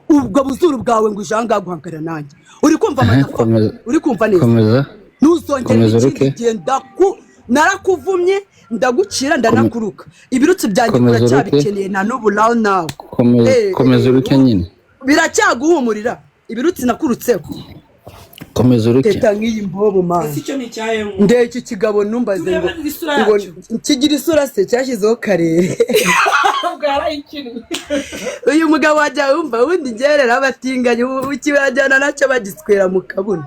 ubwo buzuru bwawe ngo ujanga guhankara nanjye uri kumva amadafa uri kumva neza komeza ntuzongere ikindi genda narakuvumye ndagucira ndanakuruka ibirutsi byanjye biracyabikeneye na n'ubu nawe komeza uruke nyine biracyaguhumurira ibirutsi nakurutseho komeza uruke teta nk'iyi mbobo mama ndeke kigabo numbaze ngo kigira isura se cyashyizeho karere uyu mugabo wajya wumva wundi ngerera abatinganye ukibajyana nacyo bagiswera mu kabuno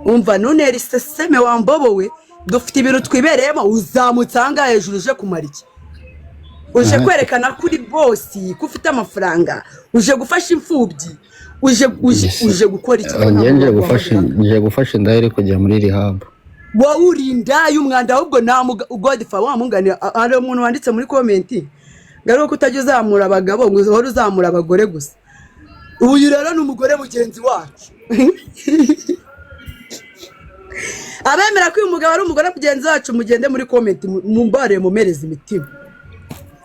umva nunera iseseme wa mbobo we dufite ibintu twibereyemo uzamutse aha ngaha hejuru uje kumara iki uje kwerekana kuri bosi ko ufite amafaranga uje gufasha imfubyi uje gukora iki ngiye gufasha indahire kujya muri rehab wowe urinda y'umwanda ahubwo nta Godfa wamunganira hari umuntu wanditse muri komenti ngari ko utajya uzamura abagabo ngo uhore uzamura abagore gusa uyu rero ni umugore mugenzi wacu abemera ko uyu mugabo ari umugore mugenzi wacu mugende muri komenti mumbare mumereza imitima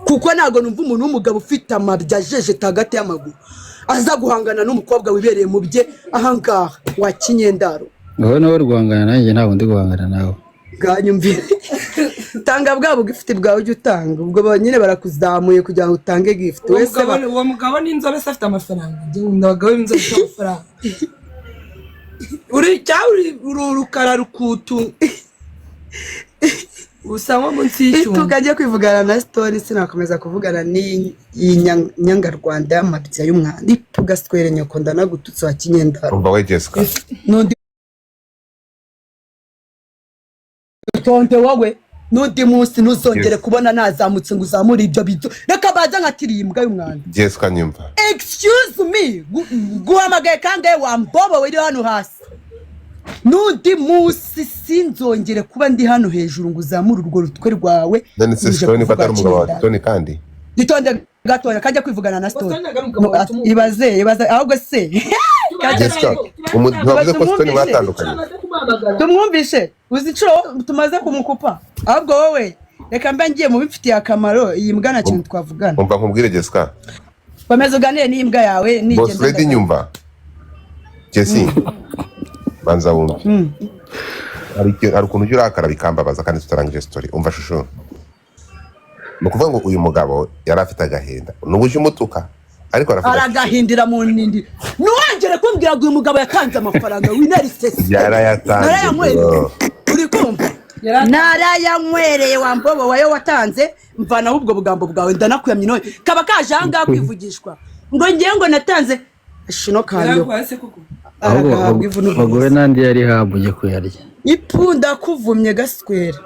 kuko ntago numva umuntu w'umugabo ufite amabya jejeta hagati y'amaguru aza guhangana n'umukobwa wibereye mu bye ahangaha wa Kinyendaro wowe nawe guhangana nanjye ntabwo ndi guhangana nawe bwanyumvire tanga bwabo gifite bwawe ujye utanga ubwo nyine barakuzamuye kugira ngo utange gift wese uwo mugabo n'inzobe se afite amafaranga ndabagabo b'inzobe afite amafaranga uri cyari urukara rukutu usanga munsi y'icyuma tukajya kwivugana na story sinakomeza kuvugana ni Nyangarwanda y'amabya y'umwanda tugaswere nyoko ndanagututse wa Kinyendaro umva we Jessica nundi tonde wowe nundi munsi nuzongere kubona nazamutse ngo uzamure ibyo bizo reka baza nkatiriye imbwa y'umwanda Jessica nyumva excuse me guhamagaye kangaye wa mbobo we hano hasi nundi munsi sinzongere kuba ndi hano hejuru ngo uzamure urwo rutwe rwawe none se Stone fatara umugabo wa Stone kandi gitonde gatoya kajya kwivugana na Stone ibaze ahubwo se Jessica umuvuze ko Stone mwatandukanye tumwumvishe uzico tumaze kumukupa ahubwo wowe reka mbe ngiye mu bifitiye akamaro iyi mbwa na kintu twavugana umva nkubwire Jessica komeza uganire n'imbwa yawe Boss Lady nyumva Jessie banza wumva hari ukuntu ujya urakara bikambabaza kandi tutarangije story umva shusho ni ukuvuga ngo uyu mugabo yari afite agahinda n'ubuje umutuka ariko aragahindira mu nindi nuwongere kumbwira ngo uyu mugabo yatanze amafaranga winari sesi yarayatanze uri kumva narayanywereye wa mbobo wayo watanze mvanaho ubwo bugambo bwawe ndanakuyamye none kaba kaje aha ngaha kwivugishwa ngo ngiye ngo natanze shino kayo bagore nandi yari habuye kuyarya ipunda kuvumye gaswera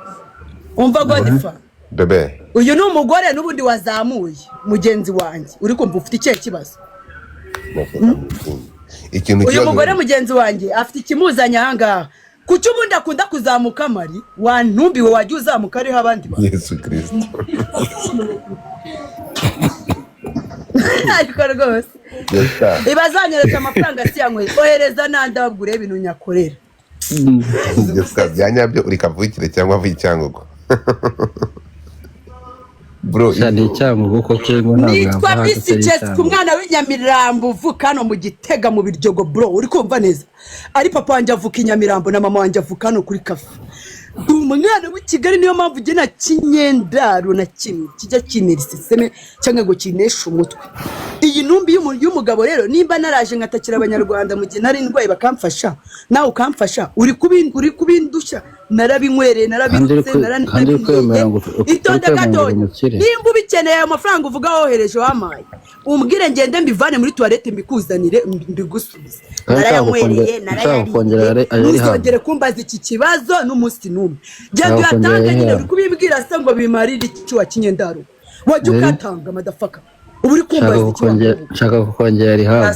umva Godfa bebe uyu ni umugore n'ubundi wazamuye mugenzi wanjye uri kumva ufite ikihe kibazo uyu mugore mugenzi wanjye afite ikimuzanya aha ngaha kuki ubundi akunda kuzamuka mari wantumbiwe wajya uzamuka ariho abandi bantu Yesu Kristo ariko rwose ibazanyereza amafaranga siyanyweye ohereza nandi abagure ibintu nyakorera Jessica byanyabyo uri kavukire cyangwa avuye icyangugu bro cyane icyangugu ko kengo nitwa Bisi Jessica umwana w'inyamirambo uvuka hano mu Gitega mu Biryogo bro uri kumva neza ari papa wanjye avuka inyamirambo na mama wanjye avuka hano kuri Kafa umwana w'Ikigali niyo mpamvu ugena Kinyendaro na kimwe kijya kinera iseseme cyangwa ngo kinesha umutwe iyi numbi y'umugabo rero nimba naraje ngatakira abanyarwanda mu gihe nari ndwaye bakamfasha nawe ukamfasha uri kubindusha narabinywereye narabirutse itonde gatoya nimba ubikeneye ayo mafaranga uvuga wohereje wamaye umbwire ngende mbivane muri toilette mbikuzanire mbigusubize narayanywereye ntuzongere kumbaza iki kibazo n'umunsi n'umwe genda uyatanga nyine uri kubibwira se ngo bimarire iki wa Kinyendaro wajya ukatanga madafaka ubu uri kumbaza iki nshaka kukongera rehab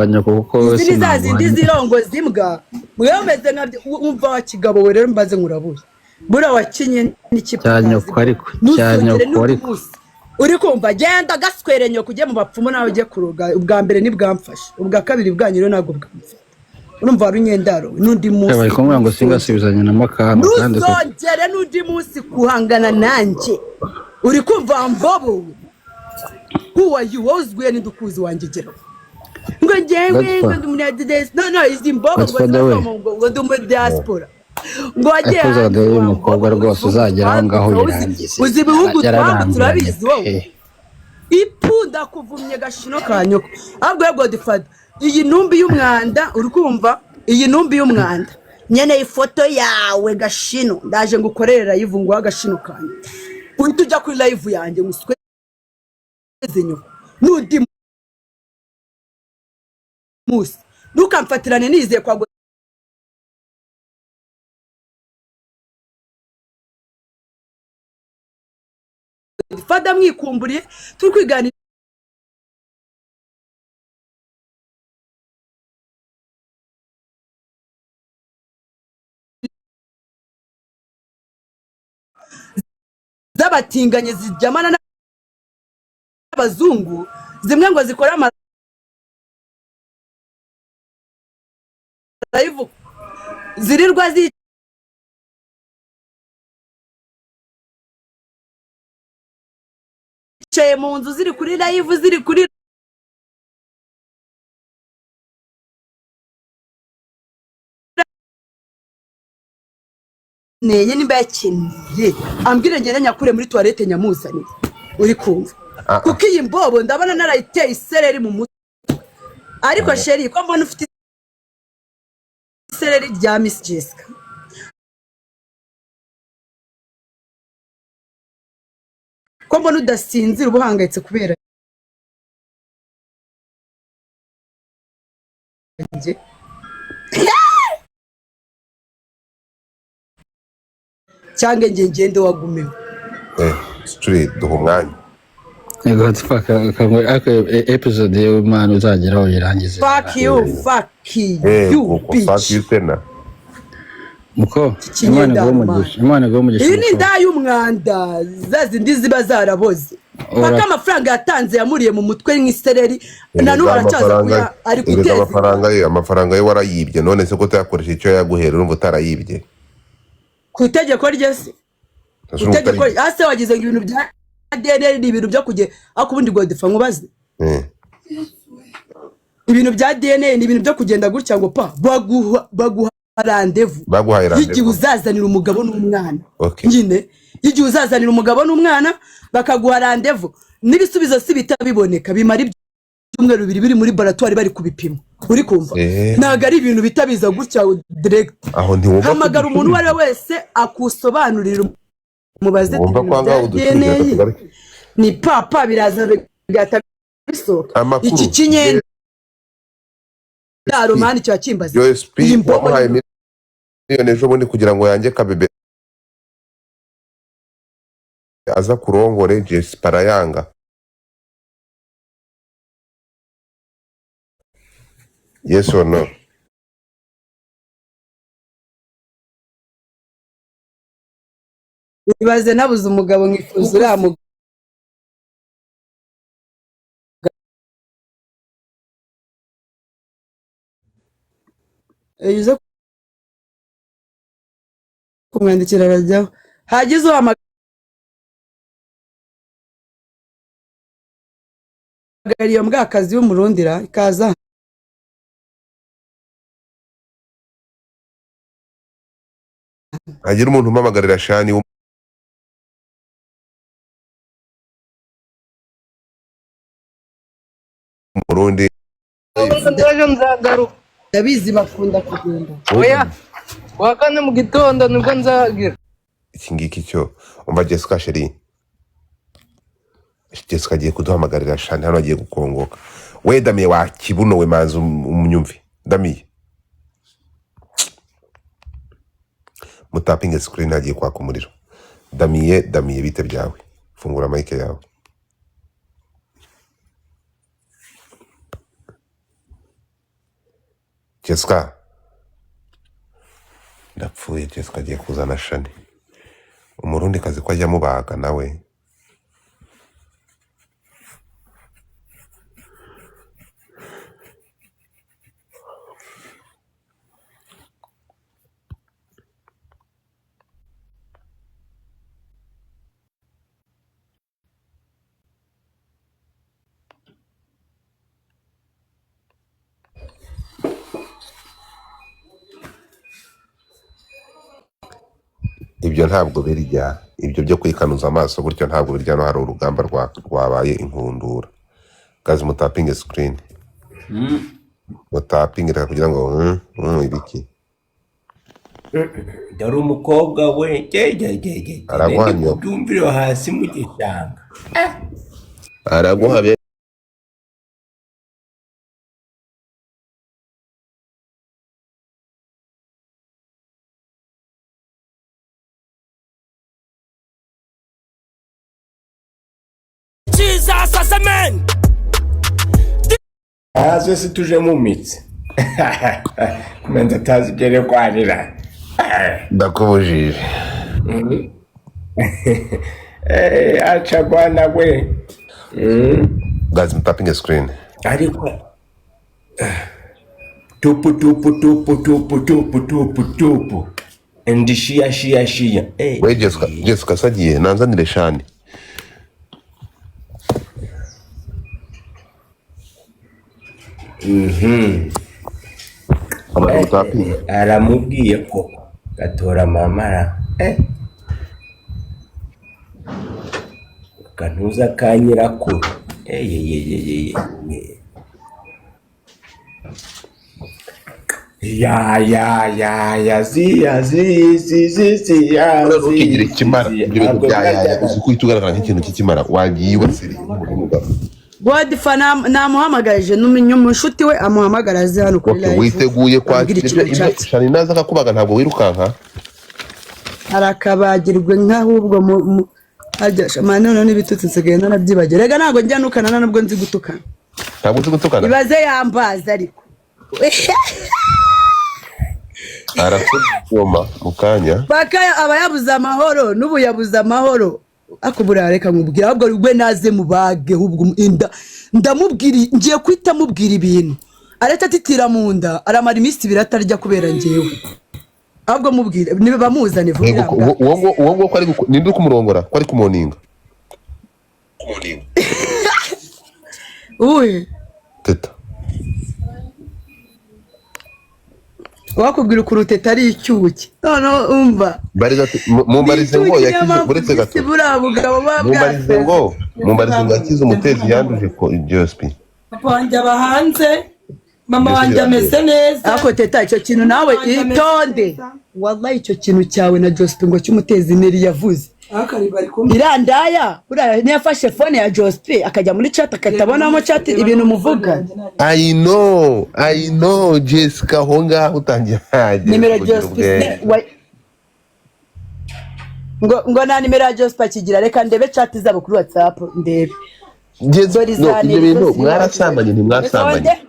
nyoko kuko izi zazindi zirongo zimbwa mwemeze nkabyo umva wa kigabo we rero mbaze nkurabuye bura wakinye n'ikipazi ariko uri kumva genda gaswere nyoko ujye mu bapfumu nawe ujye kuroga ubwa mbere nibwamfashe ubwa kabiri bwanyiro ntabwo bwamfashe urumva wari Nyendaro n'undi munsi bari kumwe ngo singasubizanye na makamba kandi nuzongere n'undi munsi kuhangana nanjye uri kumva mbobo who are you wowe uzwiye n'indukuzi wanjye gero ngo njyewe ngo ndi umunyadiresi no izi mbogo ngo ngo ndi muri diaspora ngo wagiye hanze uyu mukobwa rwose uzagera aho ngaho yirangize uzi ibihugu twambutse turabizi wowe ipunda kuvumye gashino kanyoko ahubwo yego difada iyi numbi y'umwanda uri kumva iyi numbi y'umwanda nyene ifoto yawe gashino ndaje ngukorera live ngo agashino kanye uhita ujya kuri live yanjye ngusweze nyoko nudi musi ntukamfatirane nizeye kwa fada mwikumburiye turi kwiganira z'abatinganye zijyamana n'abazungu zimwe ngo zikora live zirirwa zicaye mu nzu ziri kuri live ziri kuri nenye nimba yakiniye ambwire ngene nyakure muri toilette nyamuzane uri kumva kuko iyi mbobo ndabona narayiteye isereri mu mutwe ariko sheri ko mbona ufite isereri rya Miss Jessica ko mbona udasinzira ubuhangayitse kubera cyangwa ngende wagumeho turi duha umwanya yego episode y'Imana uzageraho yirangize fuck you fuck you tena muko Imana iguhe umugisha iyi ni nda y'umwanda zazindi ziba zaraboze paka amafaranga yatanze yamuriye mu mutwe nk'isereri na n'ubu aracyaza kuya ari guteza amafaranga ye warayibye none se ko utayakoresha icyo yaguhera urumva utarayibye ku itegeko ryese itegeko ase wagize ngo ibintu bya DNA ni ibintu byo kujye ako ubundi Godfa nkubaze ibintu bya DNA ni ibintu byo kugenda gutya ngo pa baguha rendezvous igihe uzazanira umugabo n'umwana nyine igihe uzazanira umugabo n'umwana bakaguha rendezvous n'ibisubizo si bitabiboneka bimara ibyumweru biri muri laboratoire bari kubipima uri kumva naga ari ibintu bitabiza gutya direct aho ntiwumva hamagara umuntu wari wese akusobanurira mubaze ni papa biraza bigata bisoka iki kinyenda romani cyo kimbaza iyi mbogo miliyoni ejo bundi kugira ngo yange kabebe aza kurongore Jessica yanga yes or no ibaze nabuze umugabo nkifuza uriya yuze kumwandikira arajyaho hagize uhamagara iyo mbwakazi y'umurundira ikaza hagira umuntu umpamagarira shani umurundi ndabizi bakunda kugenda oya wakane mu gitondo nibwo nzagira iki ngiki cyo umva Jessica sheri Jessica agiye kuduhamagarira shani hano agiye gukongoka we Damiye wa kibuno we manzi umunyumvi Damiye mutapinge screen agiye kwaka umuriro Damiye bite byawe fungura mic yawe Jessica ndapfuye Jessica agiye kuzana shani umurundi kazi ko ajya mubaga nawe ibyo ntabwo birya, ibyo byo kwikanuza amaso gutyo ntabwo birya. No hari urugamba rwabaye inkundura. Guys, mutapinge screen, mutapinge reka kugira ngo ibiki dore umukobwa we aragwanyo kubyumvira hasi mu gishanga araguha Jesus as a man. hazo si tuje mu mitsi kumenza atazi ibyo kwarira ndakubujije. acha bwana we. Guys, mutapinge screen. Ariko tupu and shia. We Jessica sagiye nanzanire Shani. aramubwiye ko gatora mamara kantuza ka nyirakuru Ntukigire ikimara ibyo bintu bya uzi ko utugaragara nk'ikintu cy'ikimara wagiye wasiriye umugabo. Godfa namuhamagaje n'umunyu mushuti we amuhamagara azi hano kuri live. Witeguye kwakira ibyo Shani naza akakubaga ntabwo wirukanka. Arakabagirwe nk'ahubwo mu ajya manone n'ibitutsi nsigaye narabyibagira. Rega ntago njya nukana nabwo nzi gutukana. Ntabwo uzi gutukana. Ibaze yambaza ariko. Arafuma mukanya. Bakaya abayabuza amahoro n'ubu yabuza amahoro. Akubura reka nkubwira ahubwo rugwe naze mubage ahubwo ndamubwira ngiye kwita mubwira ibintu. Areta atitira mu nda aramara iminsi biratarya kubera ngewe. Ahubwo mubwire nibe bamuzane vuba. Uwo ko ari ninde kumurongora ko ari kumoninga. Uye. Teta. Wakubwira kuruteta ari icyuki. None umva. Bariza mumbarize ngo yakize buretse gato. Mumbarize ngo yakize umutezi yanduje ko Josp. Papa wanjye abahanze, mama wanjye ameze neza. Ako teta icyo kintu nawe itonde. Wallahi icyo kintu cyawe na Josp ngo cy'umutezi neri yavuze. Irandaya uriya ntiyafashe phone ya Josp akajya muri chat akatabonamo chat ibintu muvuga. I know Jessica honga utangiye haje. Nimero Josp ngo na nimero ya Josp kigira reka ndebe chat zabo kuri WhatsApp ndebe. Ibyo bintu mwarasambanye ntimwasambanye.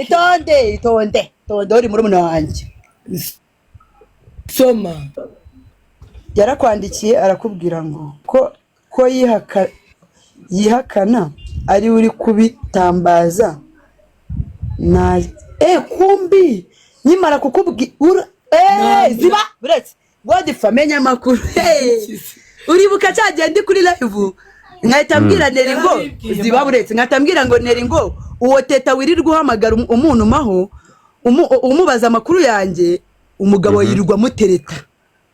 Itonde uri muri muna wanjye. Soma. Yarakwandikiye arakubwira ngo ko yihakana ari uri kubitambaza na kumbi nyimara kukubwira ziba buretse Godfa menya makuru uribuka cyagende kuri live nkahitambwira neri ngo ziba buretse nkatambwira ngo neri ngo uwo teta wirirwa uhamagara umuntu maho umubaza makuru yanjye umugabo yirirwa mutereta.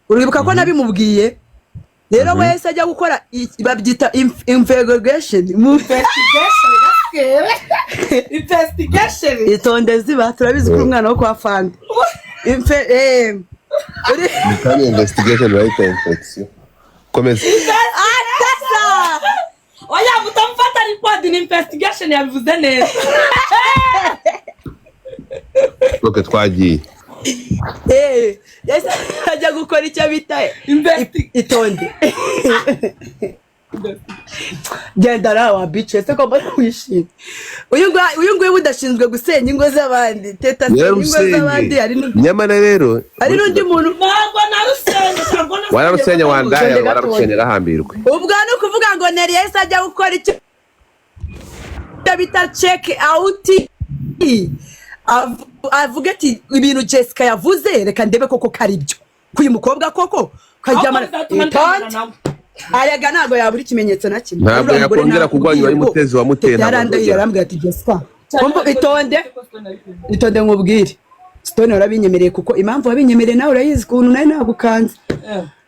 Uribuka ko nabimubwiye rero wese ajya gukora babyita investigation itonde ziba turabizi ko umwana wo kwa Fandi Mukanya investigation right infection komeza oya mutamfata record ni investigation yabivuze neza. Oke twagiye yes ajya gukora icyo bita itonde genda rawa bitch ese ko mbona wishimye. Uyu nguyu budashinzwe gusenya ingo z'abandi teta ingo z'abandi ari nyamara rero ari n'undi muntu ntabwo narusenya wararusenya wandaya wararusenya rahambirwe. Ubwo no kuvuga ngo neri yese ajya gukora icyo bita check out avuga ati ibintu Jessica yavuze reka ndebe koko kari byo kuyu mukobwa koko kajyama arega nago yaburi kimenyetso na kimwe ntabwo yakongera kugwanya ari mutezi wa mutena yarambwira ati Jessica kumva itonde nkubwire Stone urabinyemereye kuko impamvu wabinyemereye nawe urayizi kuntu nayo nagukanze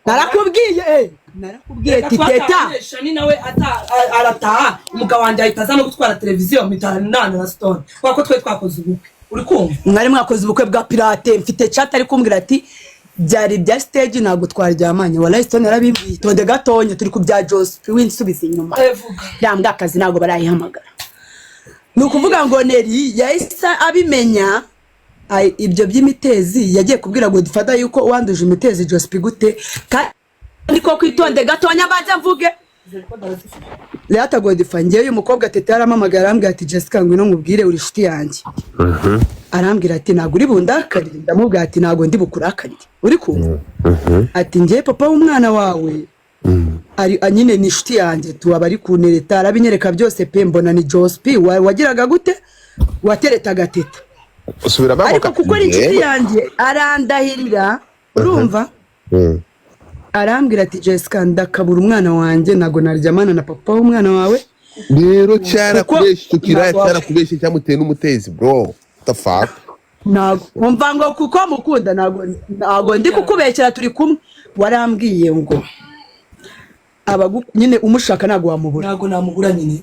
narakubwiye titeta Shani nawe arataha umugabo wanjye ahita aza no gutwara televiziyo mitana na Stone kuko twe twakoze ubukwe uri kumva mwari mwakoze ubukwe bwa pirate mfite chat ari kumbwira ati byari bya stage ntabwo twaryamanye wallahi Stone yarabibwiye tonde gatonye turi ku bya Joseph winsubiza inyuma yambwa akazi ntabwo barayihamagara nukuvuga ngo Neri yahise abimenya ibyo by'imitezi yagiye kubwira Godfather yuko wanduje imitezi Joseph gute kandi ko kwitonde gatonya baje mvuge Leata Godfather ngiye uyu mukobwa tete yaramamagara arambwira ati Jessica ngwino nkubwire uri shiti yanjye arambwira ati ntabwo uri bundakarire ndamubwira ati ntabwo ndi bukurakarire uri kumva ati ngiye papa w'umwana wawe ari anyine ni shiti yanjye tuba ari kunereta arabinyereka byose pe mbona ni Joseph wagiraga gute wateretaga teta usubira ariko kuko ari inshuti yanjye arandahirira urumva arambwira ati Jessica ndakabura umwana wanjye nago naryamana na papa w'umwana wawe rero cyarakubeshye tukira cyarakubeshye cyamuteye n'umutezi bro the fuck nago umva ngo kuko mukunda nago ndi kukubekera turi kumwe warambwiye ngo nyine umushaka nago wamubura nago namugura nyine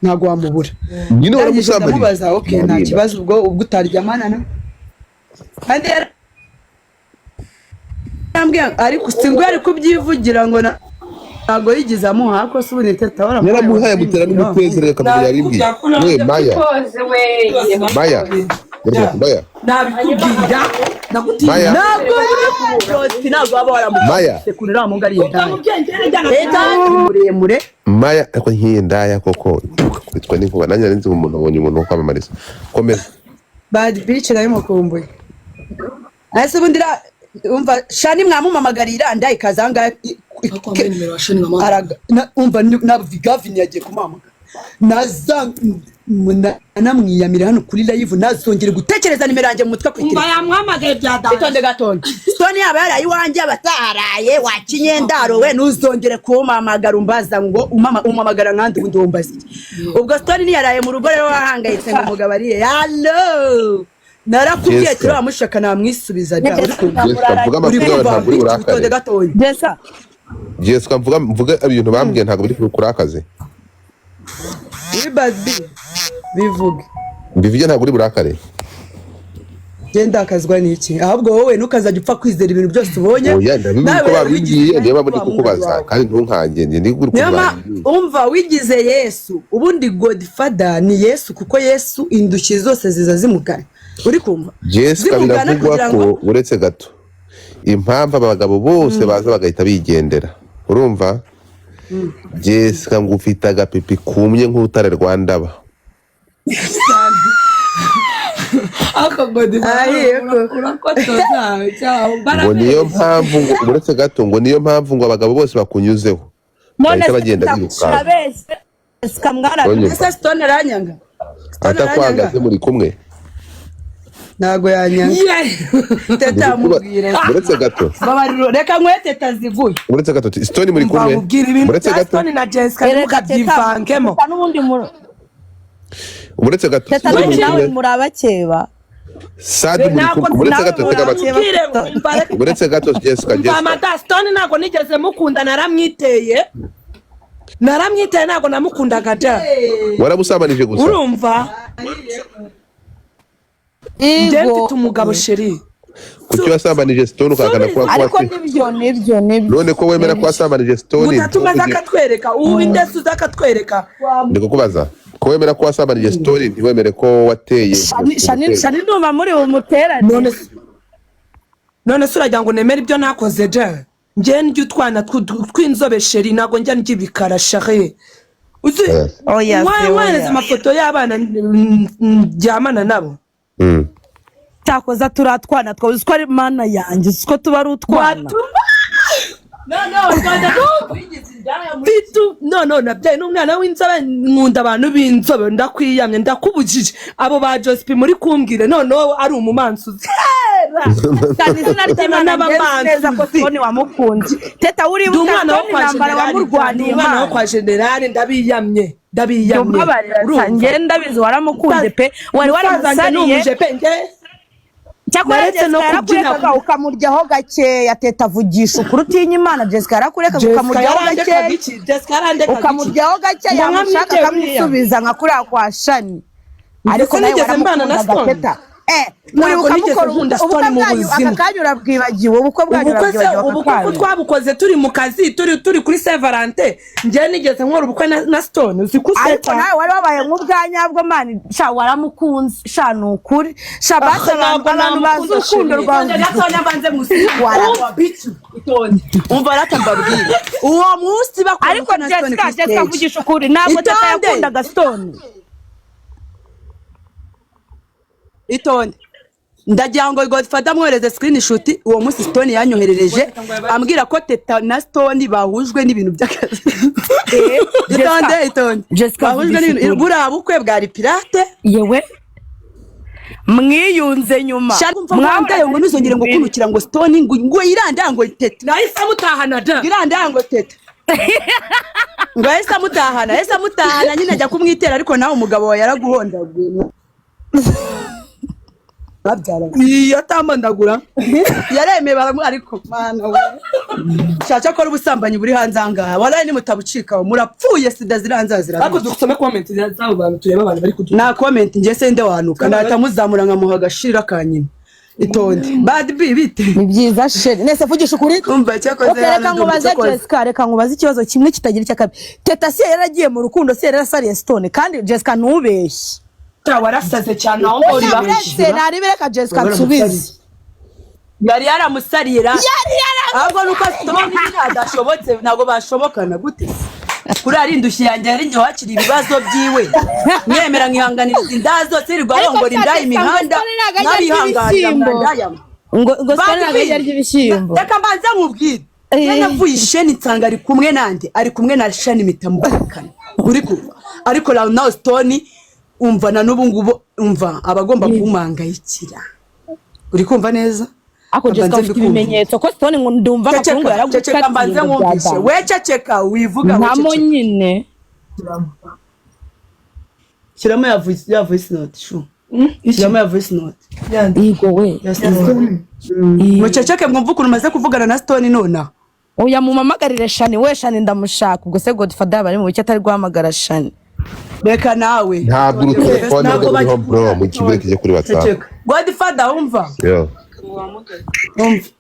nago wamubura nyine waramusambanye ndamubaza okay nta kibazo ubwo utaryamana na kandi yambwiye ariko singwe ari kubyivugira ngo nago yigize amuha ko subune teta wara yaramuhaye mutera n'umutezi reka kabiri yarimbwiye we Maya nabikubwira Maya ntabwo waba waramutse kurira mu ngari muremure Maya ariko nk'indaya koko kwitwa n'inkuba nanjye nzi umuntu abonye umuntu wo kwamamariza komeza bad bitch nayo mukumbuye ase bundira umva Shani mwamumamagarira ndaye kazanga umva Gavin yagiye kumamagara namwiyamira hano kuri live nazongere gutekereza nimero yanjye mu mutwe kwitira umva yamwamagaye bya data itonde gatonde Stone yaba yarayi wanje abataraye wakinyendaro we nuzongere kumamagara umbaza ngo umamagara nkandi ubundi wumbaza ubwo Stone ni yaraye mu rugo rero wahangayitse ngo mugabo ariye hello narakubwiye turi amushaka namwisubiza da Jessica mvuga ibintu bambwiye ntabwo biri kurakaze bivuge bivuge ntabwo uri burakare genda akazwa niki ahubwo wowe nukazajya upfa kwizera ibintu byose ubonye oya ndabizi ko babingiye niba muri kukubaza kandi ntunkange ndi kukubaza umva wigize Yesu ubundi Godfather ni Yesu kuko Yesu indushyi zose ziza zimugana uri kumva Jessica biravugwa ko uretse gato impamvu abagabo bose baza bagahita bigendera urumva Jessica ngo ufite agapipi kumye nk'utare Rwandaba ako Godfather ngo niyo mpamvu ngo uretse gato ngo niyo mpamvu ngo abagabo bose bakunyuzeho bahita bagenda biruka Stone aranyanga atakwagaze muri kumwe nago yanyanga teta mubwire uretse gato babariro reka nkwete tazivuye uretse gato Stone muri kumwe uretse gato Stone na Jessica mukabyivangemo uretse gato teta nawe murabakeba Sadi muri kumwe uretse gato tega gato uretse gato Jessica mama Stone ntago nigeze mukunda naramwiteye ntago namukundaga da waramusabanije gusa urumva Ndemfite umugabo sheri kuki wasambanije Stone ukakana kwa ariko nibyo none ko wemera ko wasambanije Stone utatumaza akatwereka ubu indese uzakatwereka ndiko kubaza ko wemera ko wasambanije Stone ntiwemere ko wateye Shani ndumva muri umuterane none se uragira ngo nemere ibyo nakoze je ngiye ndya utwana tw'inzobe sheri nago njya ndya ibikara sheri uzi mwaneze amafoto y'abana njyamana nabo cyakoza turatwana twabuze ko ari mana yanjye uko tuba ari utwana no nabyaye n'umwana w'inzobe nkunda abantu b'inzobe ndakwiyamye ndakubujije abo ba Joseph muri kumbwire noneho ari umumansuzi kandi izina ry'Imana neza ko Stone wamukunze teta uri umwana wo kwa generali umwana wo kwa generali ndabiyamye ngenda bizi waramukunze pe wari waramusaniye cyakora naretse no Jessica kubyina yarakurekaga ukamuryaho gakeya teta avugisha ukuri utinya Imana Jessica yarakurekaga ukamuryaho gakeya Jessica yarandekaga ukamuryaho gakeya yamushaka akamusubiza nka kuriya kwa Shani ariko nawe waramukundaga teta muri ukamukora ubukwe bwanyu akakanyura bwibagiwe ubukwe bwanyu ubukwe twabukoze turi mu kazi turi kuri Saint Valentin njye nigeze nkora ubukwe na Stone uzi kuseta ariko nawe wari wabaye nk'ubwanyabwo mani sha waramukunze sha nukuri sha basa abantu bazi urukundo rwanjye Natone mbanze musika bitu itonde umva ratambabwira uwo munsi bakora ariko Jessica avugisha ukuri ntabwo teta yakundaga Stone itonde ndagira ngo Godfather amwohereze screenshot uwo munsi Stone yanyoherereje ambwira ko teta na Stone bahujwe n'ibintu by'akazi itonde bahujwe n'ibintu buriya bukwe bwari pirate yewe mwiyunze nyuma mwambaye ngo nuzongere ngo kunukira ngo Stone ngo iranda ngo teta nahise amutahana da iranda ngo teta ngo yahise amutahana nyine ajya kumwitera ariko nawe umugabo wawe yaraguhondaguye iyo tamandagura yaremeye ariko mana we shacha ko ubusambanyi buri hanze angaha waraye ni mutabucika murapfuye sida ziranzazira ariko dusome comment z'abo bantu tureba abantu bari kuduha na comment nje sende wanuka natamuzamura nkamuha gashira kanyina itonde bad b bite ni byiza sheri nese vugisha ukuri umva cyakoze reka nkubaze Jessica reka nkubaze ikibazo kimwe kitagira cyakabi teta si yaragiye mu rukundo si yarasariye Stone kandi Jessica ntubeshye warasaze cyane aho ngori bamwishyura nari bereka Jessica nsubize yari yaramusarira ahubwo nuko Stone adashobotse ntago bashobokana gute kuri ari indushyi yanjye yari nje wakira ibibazo byiwe nyemera nkihanganiriza indazo sirirwa rongora inda imihanda nabihanganira ndaya ngo Stone nagajya ry'ibishyimbo reka mbanza nkubwire navuye isheni nsanga ari kumwe nande ari kumwe na Shani mitambukana uri kuva ariko now Stone umva na nubu ngubo umva abagomba kumangayikira uri kumva neza ako Jessica ufite ibimenyetso ko Stone ngo ndumva akungu yaragukatira mbanze nkumvishe wececeka wivuga ntamo nyine kiramo ya voice note shu kiramo ya voice note yego we wececeke mwumva ukuntu umaze kuvugana na Stone nona oya mumamagarire Shani we Shani ndamushaka ubwo se Godfather bari mu bice atari guhamagara Shani reka nawe ntabwo urutelefone ruriho bro mu kibuga kijye kuri WhatsApp Godfather umva umva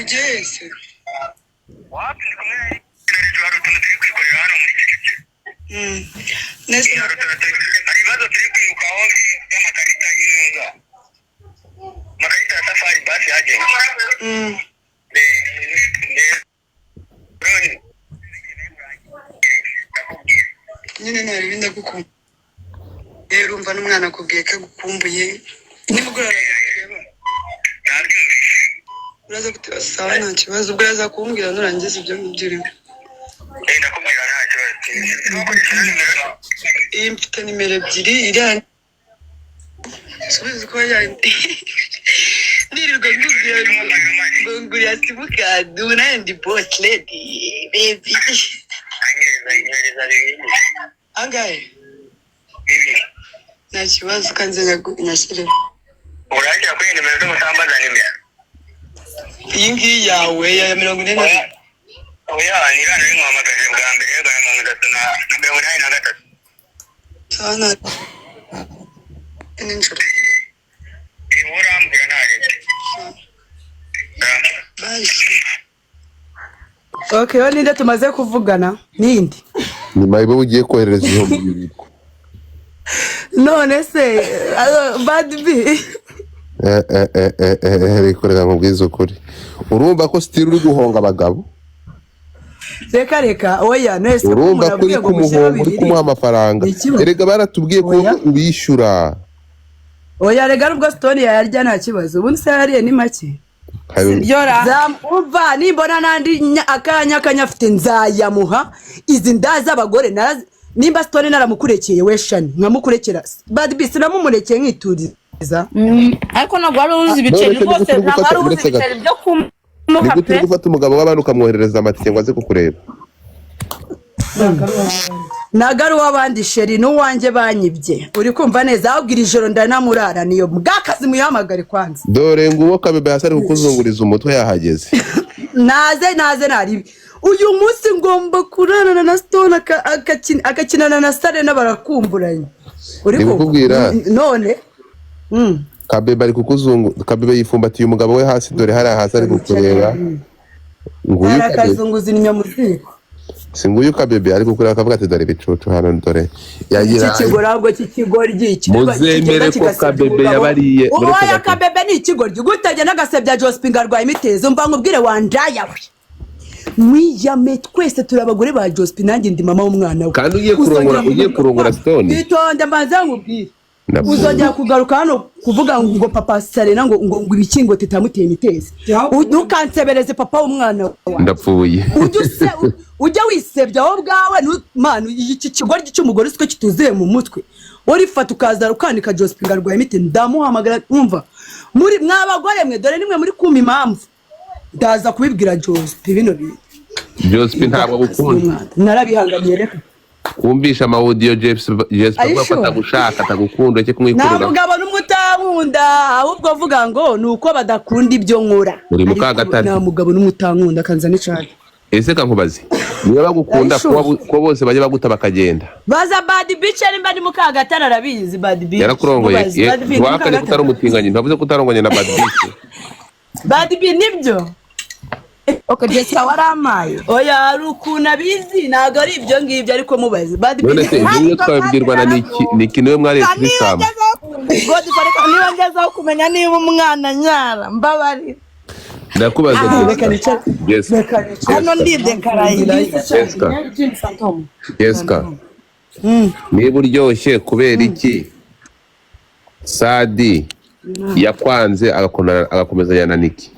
Jesse. Wapi kumwe na tunataka kuikorera hano muri kiki. Nese aribazo turi kwiruka aho y'amakarita y'intunga. Makarita ya safari basi aje. Nyine nari binda gukumbuye. Urumva n'umwana akubwiye ko agukumbuye. Nimugora uraza guteba sawa nta kibazo ubwo yaza kumbwira nurangiza ibyo ngibyo ndakubwira nta kibazo iyi mfite nimero ebyiri iriya subiza uko nirirwa ngubwira ngo ngurira simukadi ubu nayo ndi boss lady baby angahe nta kibazo kanze nyashyireho urajya kuri nimero z'umusambaza nimero iyi ngiyi yawe ya 40 oya ni rano y'umuhamagaje bwa mbere ya 83 sana ninjoro ihora Okay, yo ninde tumaze kuvugana nindi ni mayibo ugiye kohereza iyo mbiri none se bad b bikorera mu bwizo kuri urumva ko still uri guhonga abagabo reka oya nese urumva ko uri kumuhonga uri kumuha amafaranga erega baratubwiye ko ubishyura oya rega nubwo Stone yarya nta kibazo ubundi se yariye ni make umva nimbona nandi akanya afite nzayamuha izi ndaza abagore nimba Stone naramukurekeye we shani nkamukurekera bad b sinamumurekeye nkituriza ariko ntabwo wari uzi ibiceri rwose ntabwo wari uzi ibiceri byo kumuha pe nigute gufata umugabo w'abantu ukamwoherereza amatike ngo aze kukureba nagari w'abandi sheri n'uwanjye banyibye uri kumva neza ahubwira ijoro ndanamurara niyo bwakazi muyahamagare kwanza dore nguwo kabebe hasi ari kukuzunguriza umutwe yahageze naze naribi uyu munsi ngomba kurarana na Stone akakinana na Sarena barakumburanye uri kubwira none kabebe ari kabebe yifumbatiye umugabo we hasi dore hari hasi ari kukureba nguyu akazunguza inyamuziko singuyu kabebe ari kukureba akavuga ati dore bicucu hano dore yagira iki kigorabwo kikigoryi muzemere ko kabebe yabariye oya kabebe ni ikigoryi gutajya nagasebya Jospin arwaye imiteze umva nkubwire wanjaya we mwiyame twese turabagore ba Jospin nanjye ndi mama w'umwana we kandi ugiye kurongora Stone bitonde mbanza nkubwire uzongera kugaruka hano kuvuga ngo papa Sarena ngo ibikingo titamuteye imitezi ntukansebereze papa w'umwana wawe ndapfuye ujya wisebya wowe bwawe manu iki kigoryi cy'umugore siko kituzuye mu mutwe urifata ukaza ukanika Jospin arwaye imitezi ndamuhamagara umva muri mwabagore mwe dore nimwe muri kuma impamvu ndaza kubibwira Jospin bino bintu Jospin ntabwo gukunda narabihanganiye reka kumvisha amaudio Jeff bafata gushaka atagukunda cyo kumwikurura ntabwo abona umutankunda ahubwo avuga ngo nuko badakunda ibyo nkora uri mukagatari nta mugabo n'umutankunda kanza n'icari ese kankubazi niba bagukunda ko bose bajya baguta bakagenda baza bad bitch nimba ndi mukagatari arabizi bad bitch yarakurongoye wakane kutari umutinganye ntavuze kutaronganye na bad bitch bad bitch nibyo okay Jessica waramaye oya hari ukuntu abizi ntabwo ari ibyo ngibyo ariko mubaze bad bitch niyo twabwirwa na niki niwe mwari trisam niba ngezeho kumenya niba umwana nyara mbabarira ndakubaza hano ndidekaraye Jessica niba uryoshye kubera iki Sadi yakwanze agakomezanya na Niki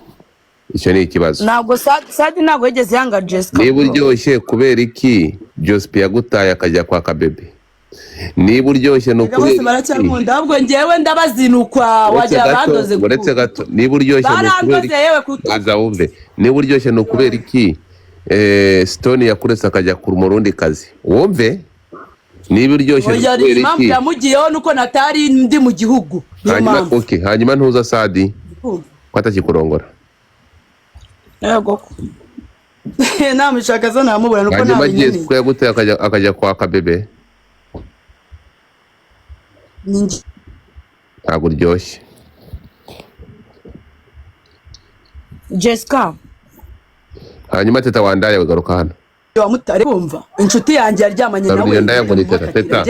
icyo ni ikibazo ntabwo Sadi ntabwo yigeze yanga Jessica niba uryoshye kubera iki Jospin yagutaye akajya kwa kabebe niba uryoshye no kubera bose baracyakunda ahubwo ngewe ndabazinukwa wajya bandoze uretse gato niba uryoshye no kubera iki niba uryoshye no kubera iki Stone yakuretse akajya ku murundi kazi wumve niba uryoshye no kubera iki impamvu yamugiyeho nuko natari ndi mu gihugu hanyuma ntuza Sadi ko atakikurongora yego namushaka zo namubura nuko nta binyene ko yaguteye akajya kwa kabebe ntabwo uryoshye Jessica hanyuma teta wandaye ugaruka hano wamutare bumva inshuti yanjye yaryamanye nawe ndayango ni teta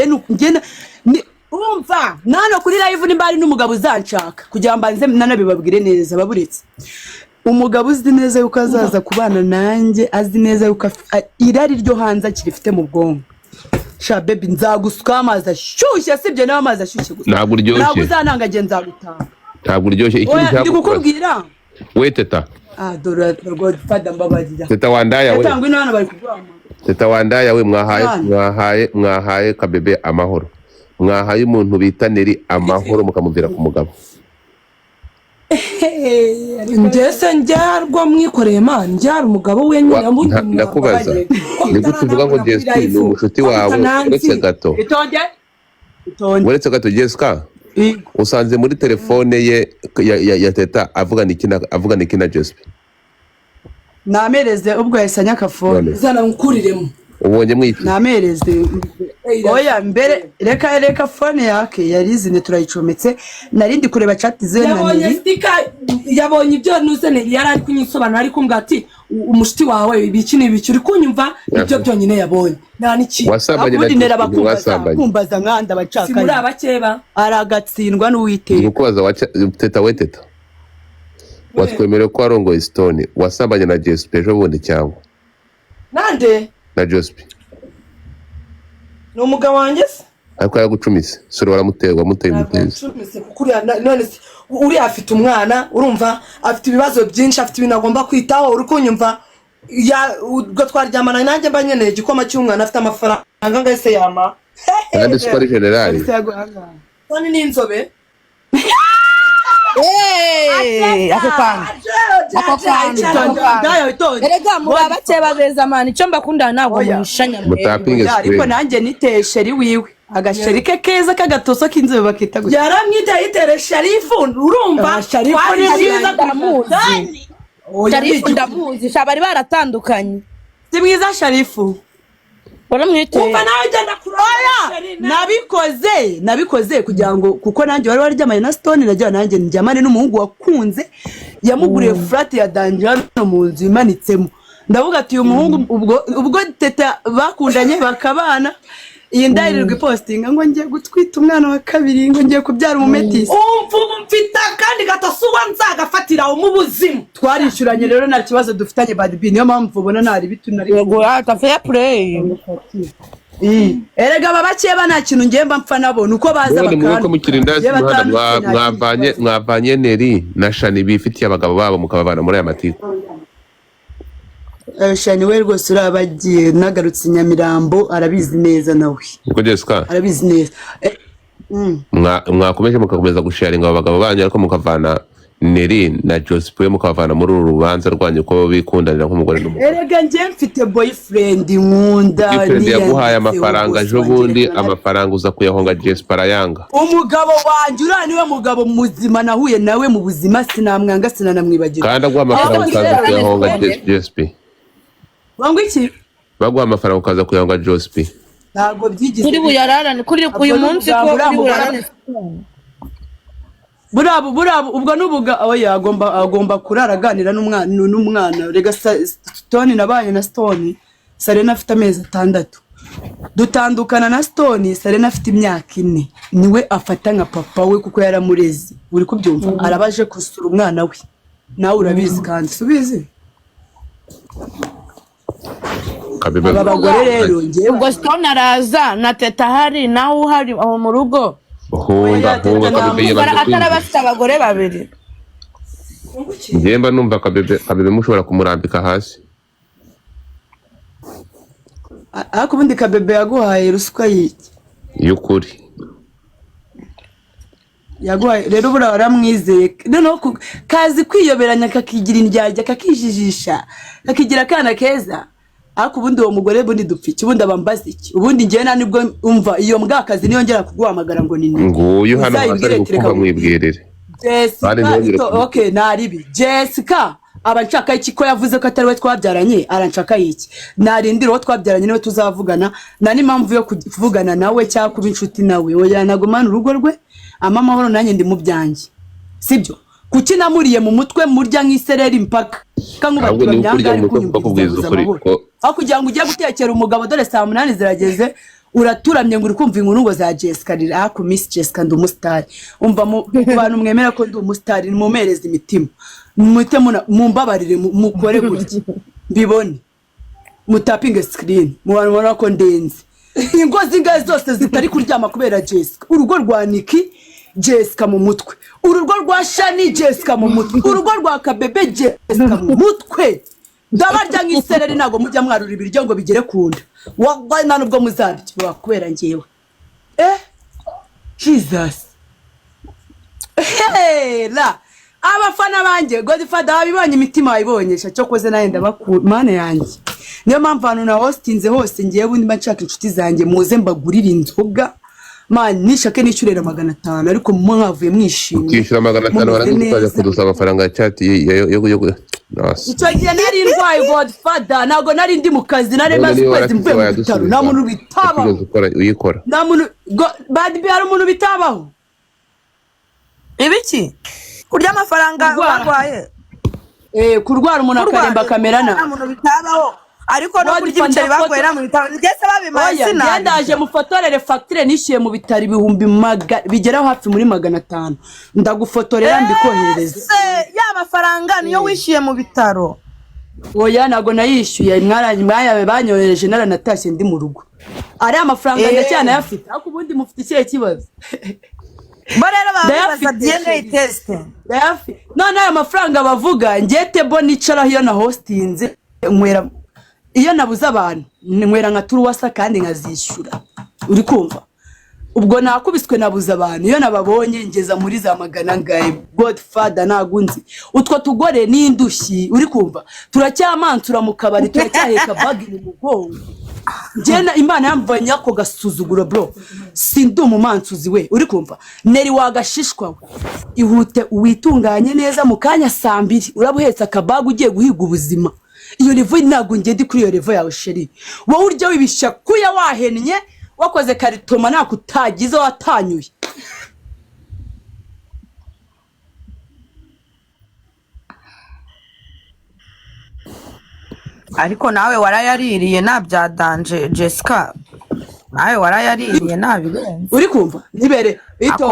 umva nano kuri live nimba ari n'umugabo uzanshaka kugira mbanze nanabibabwire neza baburetse umugabo uzi neza yuko azaza kubana nanjye azi neza yuko irari ryo hanze akirifite mu bwonko sha baby nzagusuka amazi ashyushye sibyo nawe amazi ashyushye gusa ntabwo uryoshye ntabwo uzanangaje nzagutanga ntabwo uryoshye ikindi cyakora ndi kukubwira we teta dore fada mbabarira teta wandaya we teta ngwino hano bari kugwama teta wandaya we mwahaye kabebe amahoro mwahaye umuntu bita Neri amahoro mukamuvira ku mugabo ndetse njyarwa mwikoreye man njyara umugabo we nyine ndakubaza ni gute uvuga ngo Jessica ni umushuti wawe uretse gato Jessica usanze muri telefone ye ya teta avuga niki na Jessica namereze ubwo yahise anyakafone zana nkuriremo ubonye mwiki namereze oya mbere reka phone yake yarizine turayicometse narindi kureba chat ze yabonye sticker yabonye ibyo nuzene yari ari kunyisobanura ari kumbwa ati umushiti wawe ibiki n'ibiki uri kunyumva ibyo byonyine yabonye nta niki wasambanye na kumbaza nkanda bacaka si muri abakeba aragatsindwa n'uwiteka ukubaza teta we teta watwemere ko arongoye Stone wasambanye na Jespe ejo bundi cyangwa nande na Jespe ni umugabo wanjye se ariko yagucumise sore waramuterwa muteye umutezi none uri afite umwana urumva afite ibibazo byinshi afite ibintu agomba kwitaho uri kunyumva ubwo twaryamana nanjye mba nkeneye igikoma cy'umwana afite amafaranga ngahise yama kandi siko ari generali none ni inzobe erega muri abakeba beza mani icyo mbakunda ntabwo mwishanya ariko nanjye niteye sheri wiwe agasheri ke keza k'agatoso k'inzobe bakita gutya yaramwita yitere Sharifu urumva Sharifu ni mwiza ndamuzi Sharifu ndamuzi bari baratandukanye si mwiza Sharifu baramwite umva nawe ugenda kuroya nabikoze kugira ngo kuko nanjye wari waryamanye na Stone najya nanjye njyamane n'umuhungu wakunze yamuguriye flat ya Danjano mu nzu imanitsemo ndavuga ati uyu muhungu ubwo teta bakundanye bakabana iyi ndayirirwa ipostinga ngo ngiye gutwita umwana wa kabiri ngo ngiye kubyara umumetisi mfita kandi gatasuwa nzagafatira mu buzima twarishyuranye rero nta kibazo dufitanye badbi niyo mpamvu ubona ntari bitunari yego fair play erega babakeba nta kintu ngiye mba mpfa nabona uko baza bakandi ko mukirindazi mwavanye Neri na Shani bifitiye abagabo babo mukababana muri aya matiko Shani we rwose urabagiye nagarutse Nyamirambo arabizi neza nawe uko Jessica arabizi neza mwakomeje mukakomeza gusharinga abagabo banyu ariko mukavana Neri na Joseph mukavana muri uru rubanza rwanyu ko bikundanira nk'umugore n'umugabo erega ngiye mfite boyfriend nkunda ni yaguhaye amafaranga ejo bundi amafaranga uza kuyahonga Jessica arayanga umugabo wanjye uriya niwe mugabo muzima nahuye nawe mu buzima sinamwanga sinanamwibagira kandi aguha amafaranga ukaza kuyahonga Jessica wangu iki baguha amafaranga ukaza kuyahonga Jessica ntabwo byigize kuri buyararane kuri uyu munsi ko uri burarane burabu ubwo nubuga oya agomba kuraraganira n'umwana rega Stone nabanye na Stone Serena afite amezi 6 dutandukana na Stone Serena afite imyaka 4 niwe afata nka papa we kuko yaramureze uri kubyumva arabaje kusura umwana we nawe urabizi kandi subize abagore rero ngiye ubwo Stone araza na teta hari nawe uhari mu rugo atari bafite abagore babiri ngemba numva kabebe mushobora kumurambika hasi ariko ubundi kabebe yaguhaye ruswa yiki y'ukuri yaguhaye rero bura waramwizeye noneho kazi kwiyoberanya kakigira indyarya kakijijisha kakigira akana keza ariko ubundi uwo mugore bundi dupfiki ubundi abambaza iki ubundi ngiye nibwo umva iyo mbwakazi niyongera kuguhamagara ngo nini nguyu hano hatari kuva mwibwirire Jessica okay naribi Jessica abanshaka iki ko yavuze ko atari we twabyaranye aranshaka iki narindira uwo twabyaranye niwe tuzavugana nani mpamvu yo kuvugana nawe cyangwa kuba inshuti nawe oya nagumana urugo rwe amahoro nanjye ndi mu byanjye sibyo kuki namuriye mu mutwe murya nk'isereri impaka kankubatura myanga ari kunyumviriza aho kugira ngo ujye gutekera umugabo dore saa 8 zirageze uraturamye ngo uri kumva inkuru ngo za Jessica rira ku Miss Jessica ndi umustar umva mu bantu mwemera ko ndi umustar ni mumereza imitima mumbabarire mukore gutya mbibone mutapinge screen mubona ko ndenze ingozi ngazi zose zitari kuryama kubera Jessica urugo rwa Niki Jessica mu mutwe urugo rwa Shani Jessica mu mutwe urugo rwa Kabebe Jessica mu mutwe ndabarya nk'isereri nago mujya mwarura ibiryo ngo bigere kunda wagwa nta nubwo muzabyo kubera ngiyewe Jesus la abafana banjye Godfather babibonye imitima bayibonyesha cyo koze naye ndabakuru yanjye niyo mpamvu hano na hostinze hose ngiye bundi mba nshaka inshuti zanjye muze mbagurira inzoga mani nishake nishyurira 500 ariko mwavuye mwishimye ukishyura 500 barangiza kudusaba amafaranga ya chat yo icyo gihe nari ndwaye Godfather ntago nari ndi mu kazi nari maze ukwezi mvuye mu bitaro nta muntu bitabaho uyikora nta muntu bad hari umuntu bitabaho ibiki kurya amafaranga bagwaye kurwara umuntu akaremba kamerana nta muntu bitabaho ariko no kurya ibiceri bagwera mu bitaro ndetse babimaye sinari yandaje mufotorere facture nishyuye mu bitaro ibihumbi bigeraho hafi muri 500 ndagufotorera mbikohereza ya mafaranga niyo wishyuye mu bitaro oya nago nayishyuye mwayabe banyohereje naranatashye ndi mu rugo ari amafaranga ndacyana yafite ariko ubundi mufite ikihe kibazo bo rero babaza DNA test none ayo mafaranga bavuga ngete bo nicara hiyo na hostinze nkwera iyo nabuze abantu nkwera nka turuwasa kandi nkazishyura uri kumva ubwo nakubiswe nabuze abantu iyo nababonye ngeza muri za magana ngaye Godfather nagunzi utwo tugore n'indushyi uri kumva turacyamansura mu kabari turacyaheka bag mu mugongo Jena Imana yamvanye ako gasuzuguro bro sindi umumansuzi we uri kumva neri wagashishwa ihute witunganye neza mu kanya 2 urabuhetsa akabaga ugiye guhiga ubuzima iyo level ntago ngende kuri iyo level yawe sheri wowe urya wibisha kuya wahennye wakoze karitoma nakutagize watanyuye ariko nawe warayaririye nabyadanje Jessica nawe warayaririye nabirenze uri kumva nibere ito